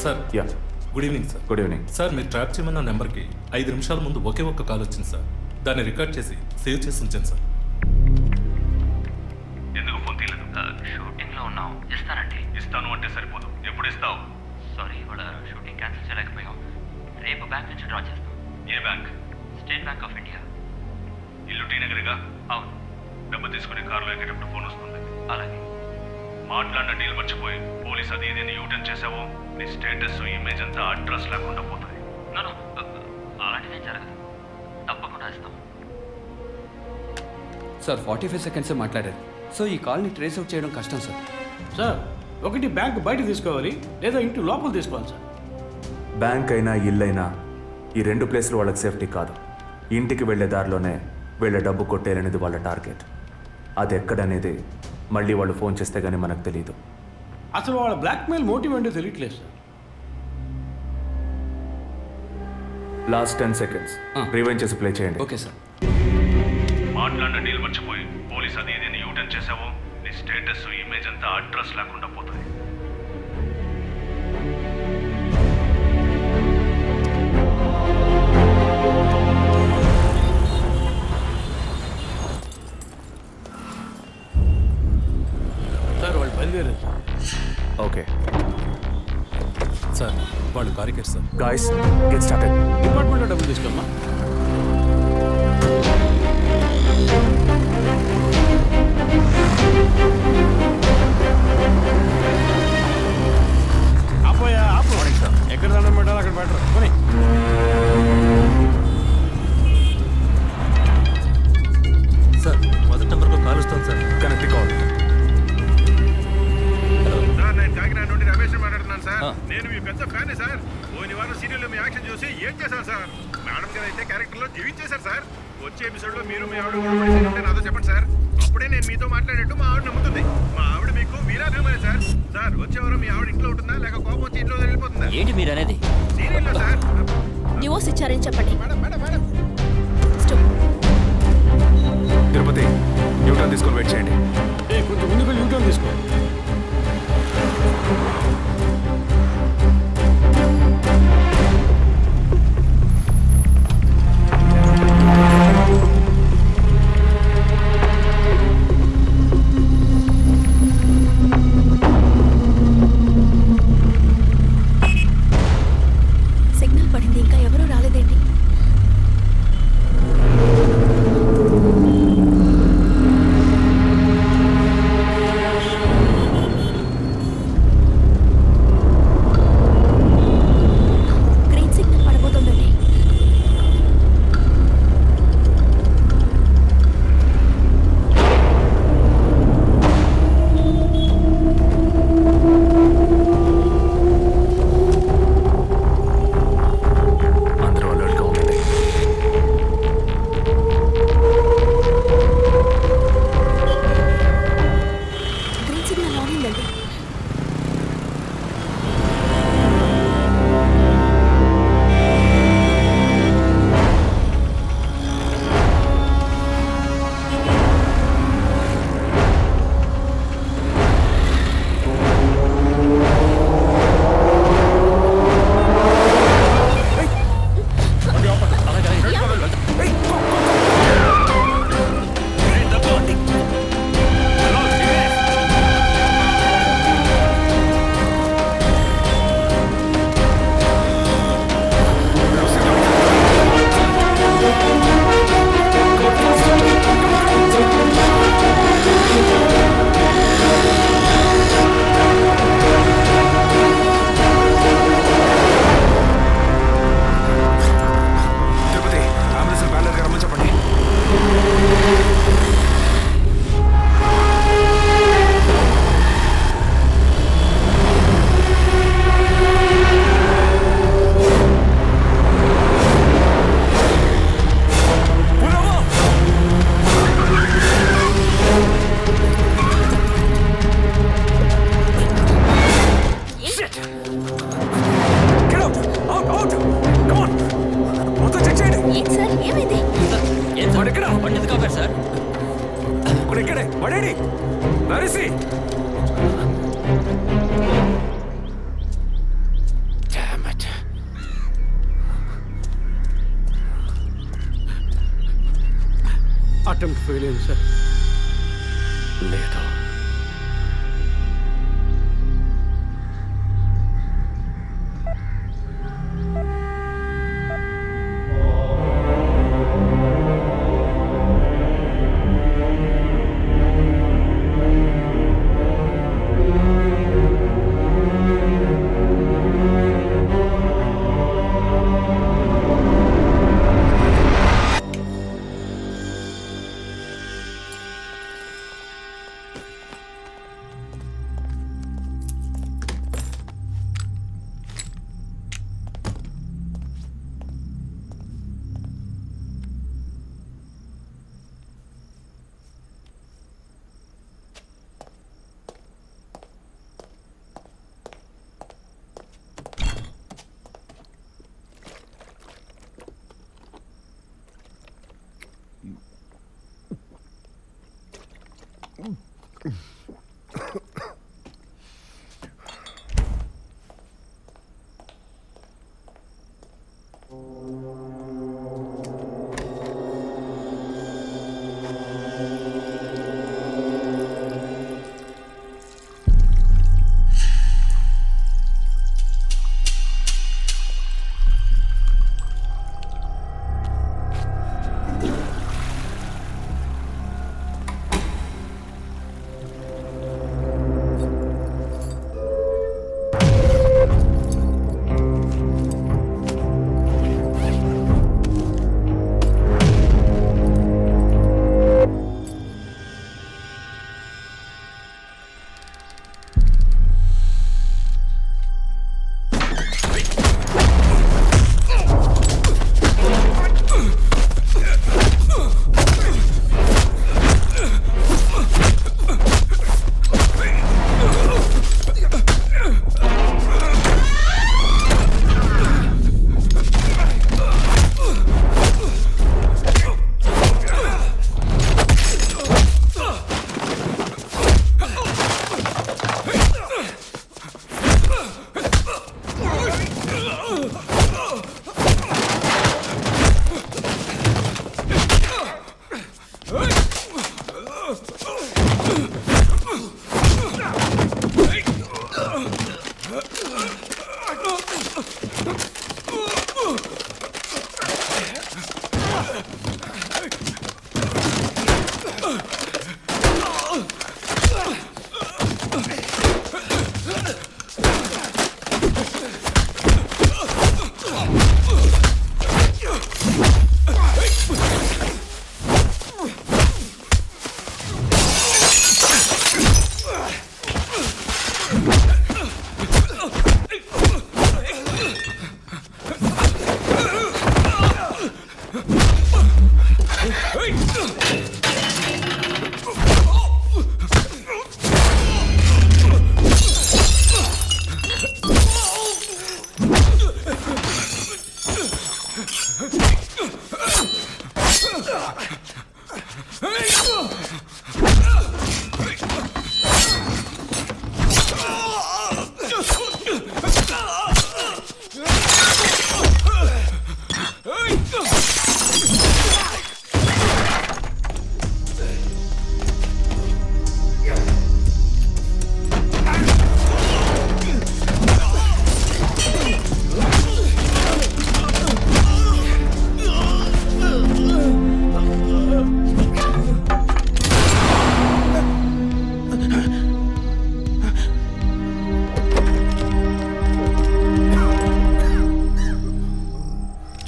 Sir yeah good evening sir. Good evening sir మీరు trap చేయమన్న నెంబర్కి 5 నిమిషాల ముందు ఒకే ఒక్క కాల్ వచ్చింది సార్. దాన్ని రికార్డ్ చేసి సేవ్ చేసి ఉంచాను సార్. ఎందుకు ఫోన్ తీయలేదు? షూటింగ్లో ఉన్నాం. ఇస్తానండి. ఇస్తాను అంటే సరిపోదు. ఎప్పుడు ఇస్తావు? సారీ, ఇవాళ షూటింగ్ క్యాన్సిల్ చేయలేకపోయాం. రేపు బ్యాంక్ నుంచి డ్రా చేస్తాం. ఏ bank? State Bank of India. ఇల్లు టీ నగర్గా? అవును. డబ్బు తీసుకుని కారులో ఎక్కేటప్పుడు ఫోన్ వస్తుంది. అలాగే. మాట్లాడిన డీల్ మర్చిపోయి పోలీస్ అది ఇదేని యూటర్న్ చేసావో నీ స్టేటస్ ఇమేజ్ అంతా అడ్రస్ లేకుండా పోతాయి. అలాంటిదేం జరగదు. తప్పకుండా ఇస్తాం. సార్ 45 సెకండ్సే మాట్లాడారు. సో ఈ కాల్ని ట్రేస్ అవుట్ చేయడం కష్టం సార్. సార్ ఒకటి బ్యాంక్ బయట తీసుకోవాలి, లేదా ఇంటి లోపల తీసుకోవాలి సార్. బ్యాంక్ అయినా ఇల్లైనా ఈ 2 ప్లేస్లు వాళ్ళకి సేఫ్టీ కాదు. ఇంటికి వెళ్ళే దారిలోనే వీళ్ళ డబ్బు కొట్టేయాలనేది వాళ్ళ టార్గెట్. అది ఎక్కడనేది మళ్ళీ వాళ్ళు ఫోన్ చేస్తే కానీ మనకు తెలియదు. అసలు వాళ్ళ బ్లాక్మెయిల్ మోటివ్ ఏంటో తెలియట్లేదు సార్. లాస్ట్ 10 సెకండ్స్ రివైండ్ చేసి ప్లే చేయండి. Okay sir. మాట్లాడిన డీల్ మర్చిపోయి పోలీస్ అది ఇదేని యూటర్న్ చేసావో నీ స్టేటస్ ఇమేజ్ అంతా అడ్రస్ లేకుండా పోతాయి. సార్ వాళ్ళు బయలుదేరారు. ఓకే సార్ వాళ్ళు కారికేట్ సార్. Guys get started. డిపార్ట్మెంట్లో డబ్బులు తీసుకోమ్మా. ఆపోయా ఆపు. ఎక్కడ దండం పెట్టాలి అక్కడ పెట్టరు. కొని సార్ మొదటి నెంబర్లో కాల్ వస్తుంది సార్. Connect call. నేను కాకినాడ నుండి రమేష్ మాట్లాడుతున్నాను సార్. నేను మీ పెద్ద ఫ్యాన్ సార్. పోయిన వారం సీరియల్లో మీ యాక్షన్ చూసి ఏం చేశారు సార్? మేడం గారు అయితే క్యారెక్టర్లో జీవించేశారు సార్. వచ్చే ఎపిసోడ్లో మీరు మీ ఆవిడ ఉంటే నాతో చెప్పండి సార్. అప్పుడే నేను మీతో మాట్లాడేట్టు మా ఆవిడ నమ్ముతుంది. మా ఆవిడ మీకు వీరాభిమాని సార్. సార్ వచ్చే వారం మీ ఆవిడ ఇంట్లో ఉంటుందా, లేక కోపం వచ్చి ఇంట్లో వెళ్ళిపోతుందా? ఏంటి మీరు అనేది? సీరియల్లో సార్ డివోర్స్ ఇచ్చారని చెప్పండి. Madam madam madam Tirupati U turn తీసుకొని వెయిట్ చేయండి. కొంచెం ముందుకు వెళ్ళి యూటర్న్ తీసుకో. సిగ్నల్ పడింది, ఇంకా ఎవరూ రాలేదేంటి? ఫెయిల్ అయింది సార్. లేదు.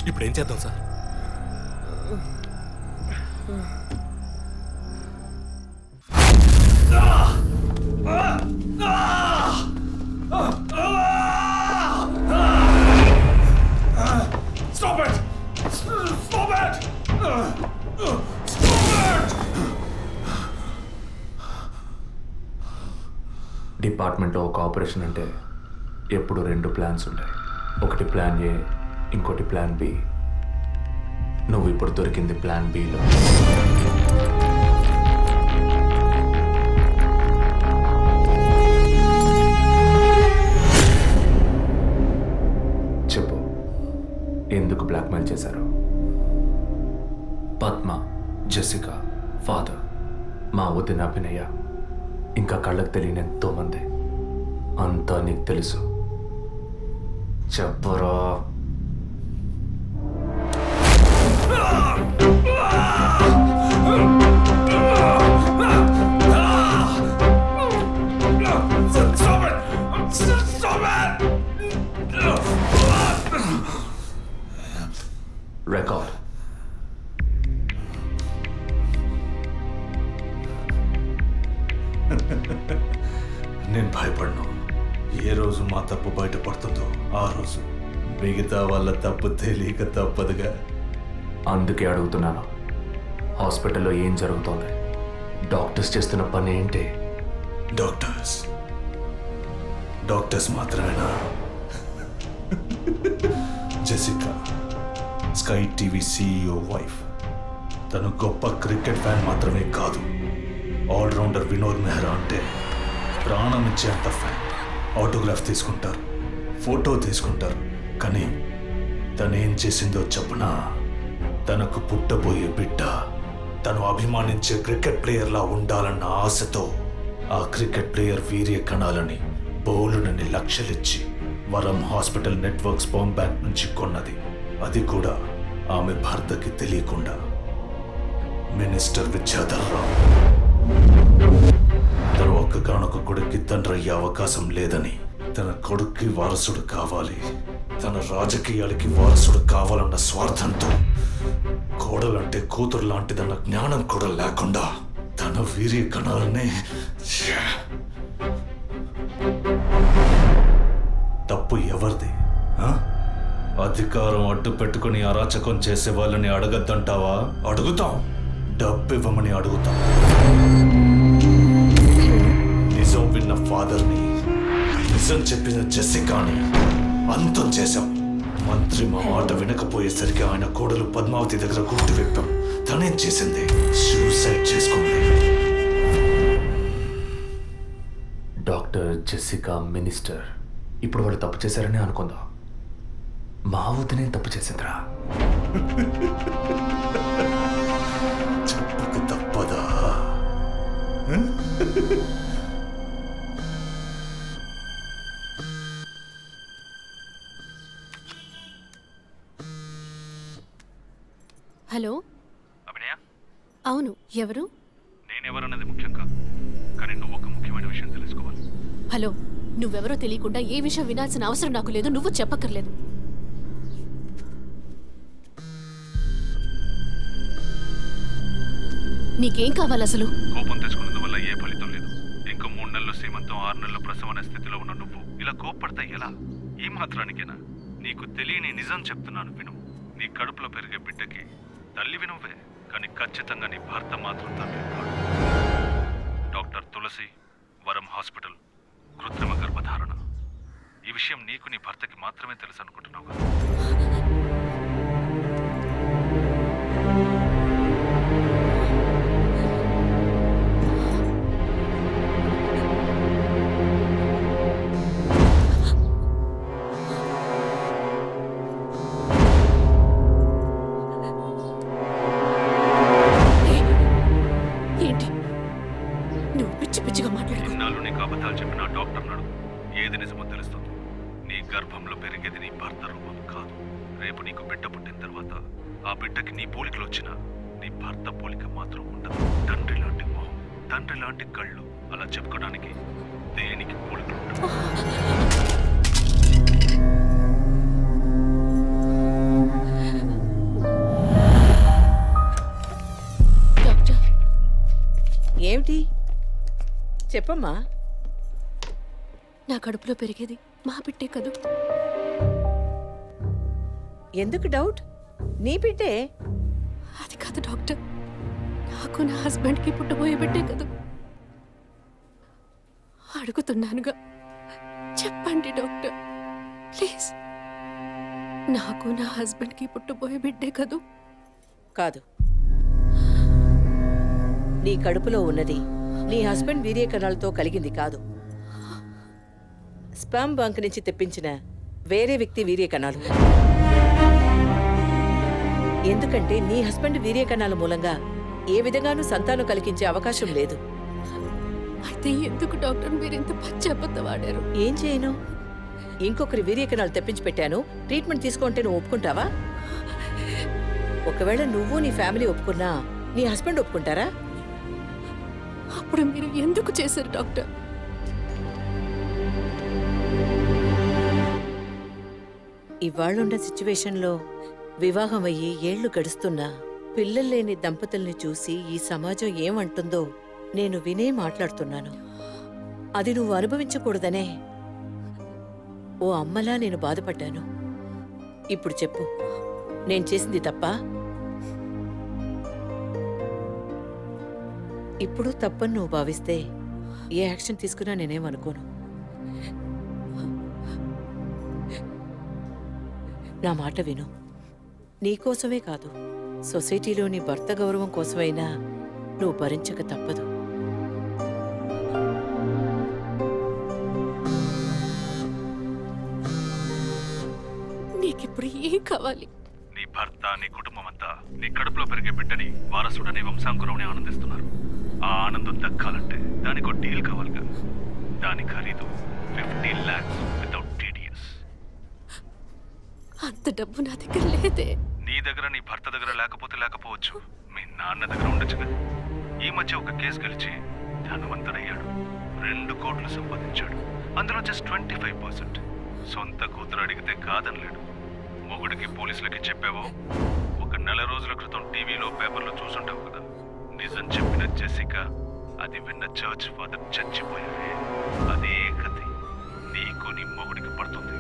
ఇప్పుడు ఏం చేద్దాం సార్? డిపార్ట్మెంట్లో ఒక ఆపరేషన్ అంటే ఎప్పుడు రెండు ప్లాన్స్ ఉంటాయి. ఒకటి ప్లాన్ ఏ, ఇంకోటి ప్లాన్ బి. నువ్వు ఇప్పుడు దొరికింది ప్లాన్ బిలో. చెప్పు, ఎందుకు బ్లాక్మెయిల్ చేశారు? పద్మ, జెసికా, ఫాదర్, మా వదిన అభినయ, ఇంకా కళ్ళకు తెలియని ఎంతోమంది. అంతా నీకు తెలుసు. చెప్పరా? రికార్డ్. నేను భయపడను. ఏ రోజు మా తప్పు బయటపడుతుందో ఆ రోజు మిగతా వాళ్ళ తప్పు తెలియక తప్పదుగా. అందుకే అడుగుతున్నాను, హాస్పిటల్లో ఏం జరుగుతోంది? డాక్టర్స్ చేస్తున్న పని ఏంటి? డాక్టర్స్ మాత్రమేనా? Jessica, sky TV CEO wife. తను గొప్ప క్రికెట్ ఫ్యాన్ మాత్రమే కాదు, ఆల్రౌండర్ వినోద్ మెహ్రా అంటే ప్రాణం ఇచ్చేంత ఫ్యాన్. ఆటోగ్రాఫ్ తీసుకుంటారు, ఫోటో తీసుకుంటారు. కానీ తనేం చేసిందో చెప్పనా? తనకు పుట్టబోయే బిడ్డ తను అభిమానించే క్రికెట్ ప్లేయర్లా ఉండాలన్న ఆశతో ఆ క్రికెట్ ప్లేయర్ వీర్య కణాలని బౌలునని లక్షలిచ్చి వరం హాస్పిటల్ నెట్వర్క్ స్పర్మ్ బ్యాంక్ నుంచి కొన్నది. అది కూడా ఆమె భర్తకి తెలియకుండా. మినిస్టర్ విద్యాధర్ రావు తన ఒక్కగానొక్క కొడుక్కి తండ్రి అయ్యే అవకాశం లేదని, తన కొడుక్కి వారసుడు కావాలి, తన రాజకీయాలకి వారసుడు కావాలన్న స్వార్థంతో కోడలంటే కూతురు లాంటిదన్న జ్ఞానం కూడా లేకుండా తన వీర్య కణాలనే. తప్పు ఎవరిది? అధికారం అడ్డు పెట్టుకుని అరాచకం చేసే వాళ్ళని అడగద్దంటావా? అడుగుతాం. డబ్బు ఇవ్వమని అడుగుతాం. నిజం విన్న ఫాదర్ని, నిజం చెప్పిన జెసికాని అంతం చేశాం. మంత్రి మా మాట వినకపోయేసరికి ఆయన కోడలు పద్మావతి దగ్గర గుర్తు విప్పాం. తనేం చేసింది? సూసైడ్ చేసుకుంది. డాక్టర్, జెసికా, మినిస్టర్, ఇప్పుడు వాళ్ళు తప్పు చేశారని అనుకుందాం. మా వదినే తప్పు చేసిందిరా. చెప్పక తప్పదా? హలో, అభినయ, అవును. ఎవరు? నేనెవరన్నది ముఖ్యం కాదు, కానీ నువ్వు ఒక ముఖ్యమైన విషయం తెలుసుకోవాలి. హలో, నువ్వెవరో తెలియకుండా ఏ విషయం వినాల్సిన అవసరం నాకు లేదు. నువ్వు చెప్పక్కర్లేదు. నీకేం కావాలి అసలు? కోపం తెచ్చుకున్నందువల్ల ఏ ఫలితం లేదు. ఇంకో 3 నెలలు శ్రీమంతం, 6 నెలలు ప్రసవ అనే స్థితిలో ఉన్న నువ్వు ఇలా కోప్పడతా ఎలా? ఈ మాత్రానికేనా? నీకు తెలియని నిజం చెప్తున్నాను, విను. నీ కడుపులో పెరిగే బిడ్డకి తల్లివి నువ్వే, కానీ ఖచ్చితంగా నీ భర్త మాత్రం తండ్రి కాదు. డాక్టర్ తులసి, వరం హాస్పిటల్, కృత్రిమ గర్భధారణ. ఈ విషయం నీకు నీ భర్తకి మాత్రమే తెలుసు అనుకుంటున్నావు కదా? చెప్పిన డాక్టర్ నడు, ఏది నిజమో తెలుస్తుంది. నీ గర్భంలో పెరిగేది నీ భర్త రూపం కాదు. రేపు నీకు బిడ్డ పుట్టిన తర్వాత ఆ బిడ్డకి నీ పోలికలు వచ్చినా నీ భర్త పోలిక మాత్రం ఉండదు. తండ్రి లాంటి మొహం, తండ్రి లాంటి కళ్ళు, అలా చెప్పుకోవడానికి దేనికి పోలికలు ఉండవు. ఏమిటి చెప్పమ్మా? నా కడుపులో పెరిగేది మా బిడ్డే కదూ. ఎందుకు డౌట్? నీ బిడ్డే. అది కాదు డాక్టర్, నాకు నా హస్బెండ్కి పుట్టబోయే బిడ్డే కదూ. అడుగుతున్నానుగా, చెప్పండి డాక్టర్ ప్లీజ్. నాకు నా హస్బెండ్కి పుట్టబోయే బిడ్డే కదూ. కాదు, నీ కడుపులో ఉన్నది నీ హస్బెండ్ వీర్య కణాలతో కలిగింది కాదు. స్పర్మ్ బ్యాంక్ నుంచి తెప్పించిన వేరే వ్యక్తి వీర్య కణాలు. ఎందుకంటే నీ హస్బెండ్ వీర్య కణాల మూలంగా ఏ విధంగానూ సంతానం కలిగించే అవకాశం లేదు. అయితే ఎందుకు డాక్టర్ మీరు ఇంత పచ్చబద్ధం వాడారు? ఏం చేయను? ఇంకొకరి వీర్యకణాలు తెప్పించి పెట్టాను. ట్రీట్మెంట్ తీసుకుంటే నువ్వు ఒప్పుకుంటావా? ఒకవేళ నువ్వు నీ ఫ్యామిలీ ఒప్పుకున్నా నీ హస్బెండ్ ఒప్పుకుంటారా? అప్పుడు మీరు ఎందుకు చేశారు డాక్టర్? ఇవాళున్న సిచ్యువేషన్లో వివాహం అయ్యి ఏళ్లు గడుస్తున్నా పిల్లలు లేని దంపతుల్ని చూసి ఈ సమాజం ఏమంటుందో నేను వినే మాట్లాడుతున్నాను. అది నువ్వు అనుభవించకూడదనే ఓ అమ్మలా నేను బాధపడ్డాను. ఇప్పుడు చెప్పు, నేను చేసింది తప్పా? ఇప్పుడు తప్పని నువ్వు భావిస్తే ఏ యాక్షన్ తీసుకున్నా నేనేమనుకోను. నా మాట విను. నీకోసమే కాదు, సొసైటీలోని భర్త గౌరవం కోసమైనా నువ్వు భరించక తప్పదు. నీకిప్పుడు ఏం కావాలి? నీ భర్త, నీ కుటుంబం అంతా నీ కడుపులో పెరిగే బిడ్డని వారసుడని వంశాంకురమని ఆనందిస్తున్నారు. ఆ ఆనందం దక్కాలంటే దానికి డీల్ కావాలిగా. దాని ఖరీదు 50 lakhs వితౌట్ TDS. అంత డబ్బు నా దగ్గర లేదే. నీ దగ్గర, నీ భర్త దగ్గర లేకపోవచ్చు, మీ నాన్న దగ్గర ఉండొచ్చుగా. ఈ మధ్య ఒక కేసు గెలిచి ధనవంతుడయ్యాడు. 2 కోట్లు సంపాదించాడు. అందులో జస్ట్ 25%. సొంత కూతురు అడిగితే కాదనలేడు. మొగుడికి, పోలీసులకి చెప్పావో 1 నెల రోజుల క్రితం టీవీలో, పేపర్లో చూసుంటావు కదా. నిజం చెప్పిన జెసికా, అది విన్న చర్చ్ ఫాదర్ చచ్చిపోయారే. అదే కథ నీకు నీ మొగుడికి పడుతుంది.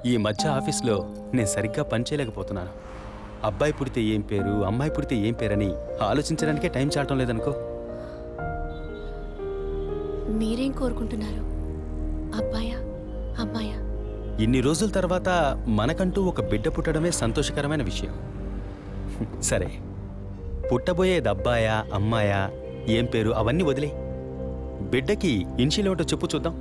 ఈ మధ్య ఆఫీస్లో నేను సరిగ్గా పనిచేయలేకపోతున్నాను. అబ్బాయి పుడితే ఏం పేరు, అమ్మాయి పుడితే ఏం పేరని ఆలోచించడానికే టైం చాటం లేదనుకో. మీరేం కోరుకుంటున్నారు? అబ్బాయా, అమ్మాయా? ఇన్ని రోజుల తర్వాత మనకంటూ ఒక బిడ్డ పుట్టడమే సంతోషకరమైన విషయం. సరే, పుట్టబోయేది అబ్బాయా, అమ్మాయా, ఏం పేరు అవన్నీ వదిలే. బిడ్డకి ఇన్షియల్ ఏమిటో చెప్పు చూద్దాం.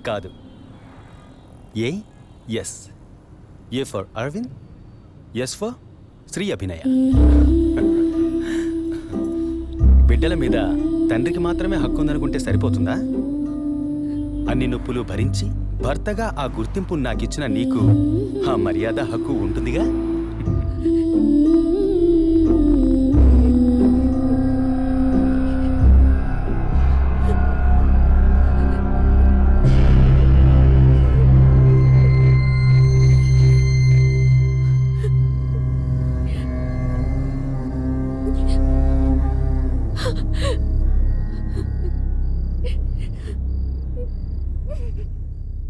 కాదు, A. S. A for Aravind, S for Sri Abhinaya. బిడ్డల మీద తండ్రికి మాత్రమే హక్కు ఉందనుకుంటే సరిపోతుందా? అన్ని నొప్పులు భరించి భర్తగా ఆ గుర్తింపు నాకిచ్చిన నీకు ఆ మర్యాద, హక్కు ఉంటుందిగా.